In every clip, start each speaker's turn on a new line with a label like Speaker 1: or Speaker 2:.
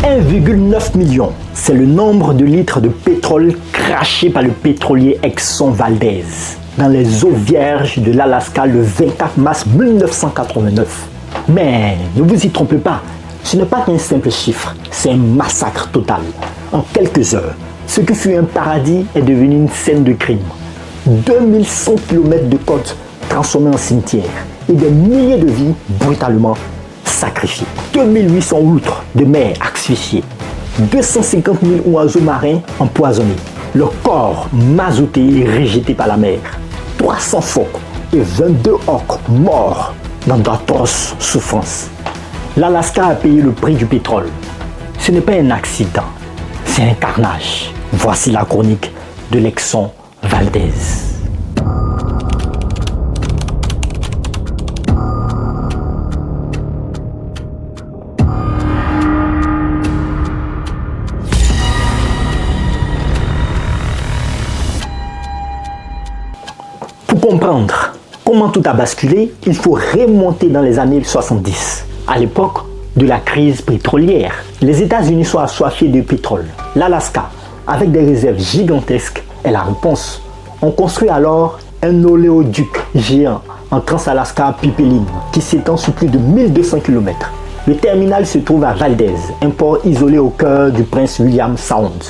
Speaker 1: 1,9 million, c'est le nombre de litres de pétrole crachés par le pétrolier Exxon Valdez dans les eaux vierges de l'Alaska le 24 mars 1989. Mais ne vous y trompez pas, ce n'est pas qu'un simple chiffre, c'est un massacre total. En quelques heures, ce qui fut un paradis est devenu une scène de crime. 2100 km de côte transformés en cimetière et des milliers de vies brutalement sacrifiées. 2800 loutres de mer asphyxiées, 250 000 oiseaux marins empoisonnés, leurs corps mazotés et rejetés par la mer, 300 phoques et 22 orques morts dans d'atroces souffrances. L'Alaska a payé le prix du pétrole. Ce n'est pas un accident, c'est un carnage. Voici la chronique de l'Exxon Valdez. Pour comprendre comment tout a basculé, il faut remonter dans les années 70, à l'époque de la crise pétrolière. Les États-Unis sont assoiffés de pétrole. L'Alaska, avec des réserves gigantesques, est la réponse. On construit alors un oléoduc géant en Trans-Alaska Pipeline qui s'étend sur plus de 1200 km. Le terminal se trouve à Valdez, un port isolé au cœur du Prince William Sound.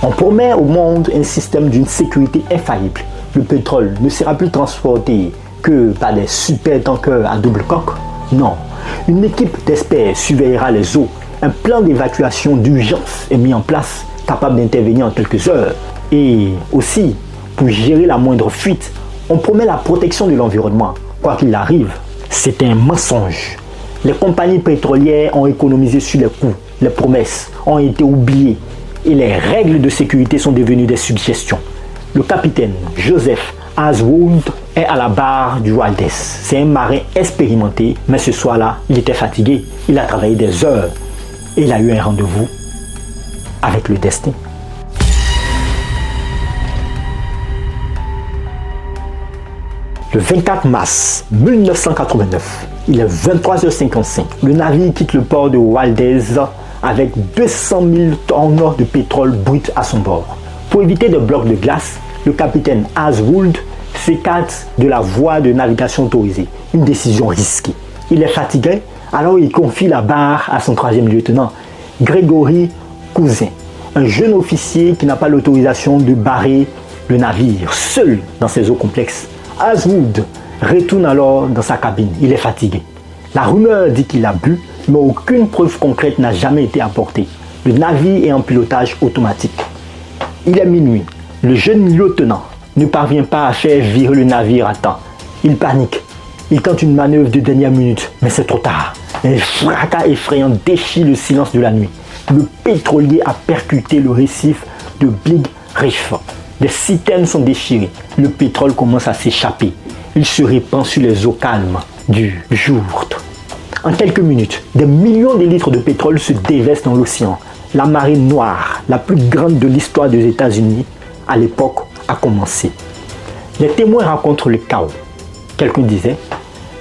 Speaker 1: On promet au monde un système d'une sécurité infaillible. Le pétrole ne sera plus transporté que par des super tankers à double coque. Non, une équipe d'experts surveillera les eaux. Un plan d'évacuation d'urgence est mis en place, capable d'intervenir en quelques heures. Et aussi, pour gérer la moindre fuite, on promet la protection de l'environnement. Quoi qu'il arrive, c'est un mensonge. Les compagnies pétrolières ont économisé sur les coûts. Les promesses ont été oubliées et les règles de sécurité sont devenues des suggestions. Le capitaine Joseph Aswood est à la barre du Valdez. C'est un marin expérimenté, mais ce soir-là, il était fatigué. Il a travaillé des heures et il a eu un rendez-vous avec le destin. Le 24 mars 1989, il est 23h55. Le navire quitte le port de Valdez avec 200 000 tonnes de pétrole brut à son bord. Pour éviter des blocs de glace, le capitaine Aswood s'écarte de la voie de navigation autorisée. Une décision risquée. Il est fatigué, alors il confie la barre à son troisième lieutenant, Gregory Cousin, un jeune officier qui n'a pas l'autorisation de barrer le navire, seul dans ces eaux complexes. Aswood retourne alors dans sa cabine. Il est fatigué. La rumeur dit qu'il a bu, mais aucune preuve concrète n'a jamais été apportée. Le navire est en pilotage automatique. Il est minuit. Le jeune lieutenant ne parvient pas à faire virer le navire à temps. Il panique. Il tente une manœuvre de dernière minute, mais c'est trop tard. Un fracas effrayant déchire le silence de la nuit. Le pétrolier a percuté le récif de Big Reef. Des citernes sont déchirées. Le pétrole commence à s'échapper. Il se répand sur les eaux calmes du jour. En quelques minutes, des millions de litres de pétrole se déversent dans l'océan. La marée noire, la plus grande de l'histoire des États-Unis, à l'époque, a commencé. Les témoins racontent le chaos. Quelqu'un disait,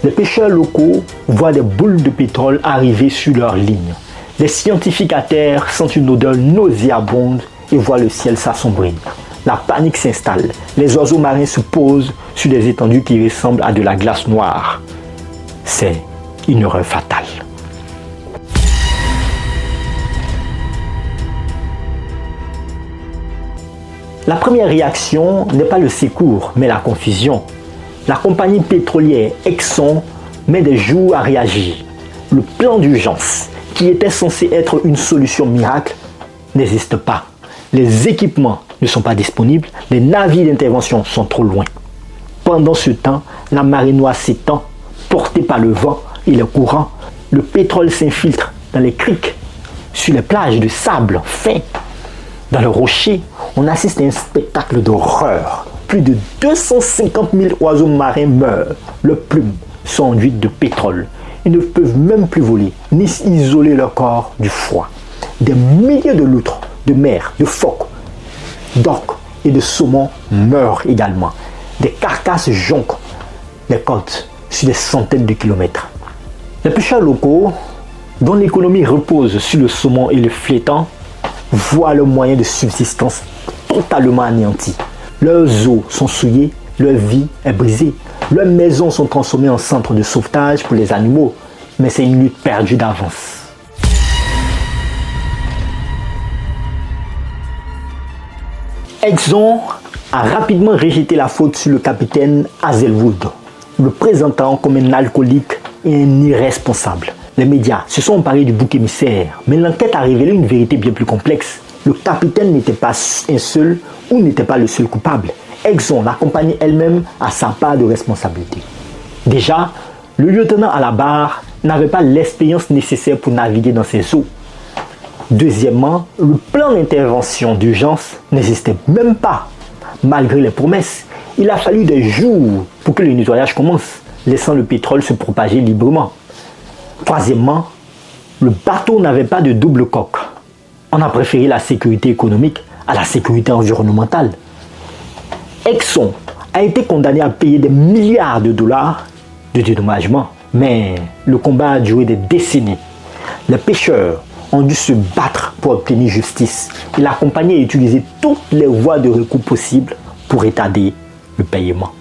Speaker 1: les pêcheurs locaux voient des boules de pétrole arriver sur leur ligne. Les scientifiques à terre sentent une odeur nauséabonde et voient le ciel s'assombrir. La panique s'installe. Les oiseaux marins se posent sur des étendues qui ressemblent à de la glace noire. C'est une erreur fatale. La première réaction n'est pas le secours, mais la confusion. La compagnie pétrolière Exxon met des jours à réagir. Le plan d'urgence, qui était censé être une solution miracle, n'existe pas. Les équipements ne sont pas disponibles, les navires d'intervention sont trop loin. Pendant ce temps, la marée noire s'étend, portée par le vent et le courant. Le pétrole s'infiltre dans les criques, sur les plages de sable fin. Dans le rocher, on assiste à un spectacle d'horreur. Plus de 250 000 oiseaux marins meurent. Leurs plumes sont enduites de pétrole. Ils ne peuvent même plus voler, ni isoler leur corps du froid. Des milliers de loutres, de mer, de phoques, d'orques et de saumons meurent également. Des carcasses jonquent les côtes sur des centaines de kilomètres. Les pêcheurs locaux dont l'économie repose sur le saumon et le flétan, voient leurs moyens de subsistance totalement anéantis. Leurs eaux sont souillées, leur vie est brisée. Leurs maisons sont transformées en centres de sauvetage pour les animaux, mais c'est une lutte perdue d'avance. Exxon a rapidement rejeté la faute sur le capitaine Hazelwood, le présentant comme un alcoolique et un irresponsable. Les médias se sont emparés du bouc émissaire, mais l'enquête a révélé une vérité bien plus complexe. Le capitaine n'était pas un seul ou n'était pas le seul coupable. Exxon, la compagnie elle-même, a sa part de responsabilité. Déjà, le lieutenant à la barre n'avait pas l'expérience nécessaire pour naviguer dans ces eaux. Deuxièmement, le plan d'intervention d'urgence n'existait même pas. Malgré les promesses, il a fallu des jours pour que le nettoyage commence, laissant le pétrole se propager librement. Troisièmement, le bateau n'avait pas de double coque. On a préféré la sécurité économique à la sécurité environnementale. Exxon a été condamné à payer des milliards de dollars de dédommagement, mais le combat a duré des décennies. Les pêcheurs ont dû se battre pour obtenir justice et la compagnie a utilisé toutes les voies de recours possibles pour retarder le paiement.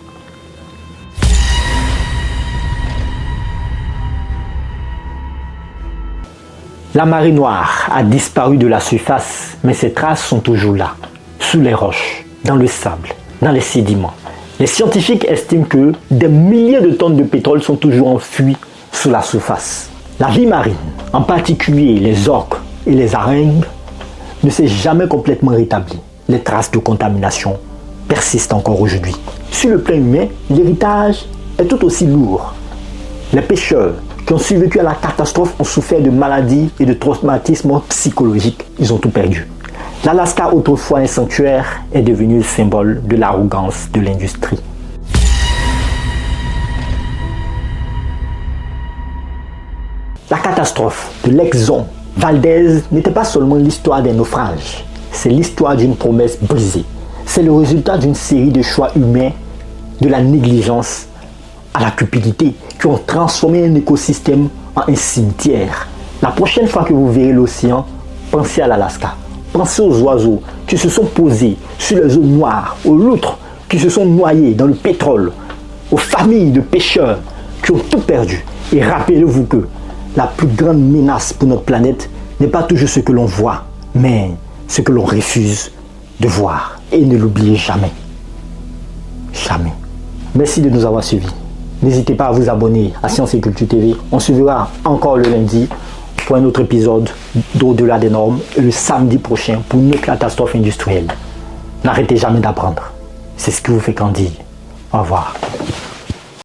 Speaker 1: La marée noire a disparu de la surface, mais ses traces sont toujours là, sous les roches, dans le sable, dans les sédiments. Les scientifiques estiment que des milliers de tonnes de pétrole sont toujours enfouies sous la surface. La vie marine, en particulier les orques et les araignées, ne s'est jamais complètement rétablie. Les traces de contamination persistent encore aujourd'hui. Sur le plan humain, l'héritage est tout aussi lourd. Les pêcheurs qui ont survécu à la catastrophe ont souffert de maladies et de traumatismes psychologiques. Ils ont tout perdu. L'Alaska, autrefois un sanctuaire, est devenu le symbole de l'arrogance de l'industrie. La catastrophe de l'Exxon Valdez n'était pas seulement l'histoire d'un naufrage, c'est l'histoire d'une promesse brisée. C'est le résultat d'une série de choix humains, de la négligence à la cupidité, qui ont transformé un écosystème en un cimetière. La prochaine fois que vous verrez l'océan, pensez à l'Alaska. Pensez aux oiseaux qui se sont posés sur les eaux noires, aux loutres qui se sont noyés dans le pétrole, aux familles de pêcheurs qui ont tout perdu. Et rappelez-vous que la plus grande menace pour notre planète n'est pas toujours ce que l'on voit, mais ce que l'on refuse de voir. Et ne l'oubliez jamais. Jamais. Merci de nous avoir suivis. N'hésitez pas à vous abonner à Science et Culture TV. On se verra encore le lundi pour un autre épisode d'Au-delà des normes et le samedi prochain pour une autre catastrophe industrielle. N'arrêtez jamais d'apprendre. C'est ce qui vous fait grandir. Au revoir.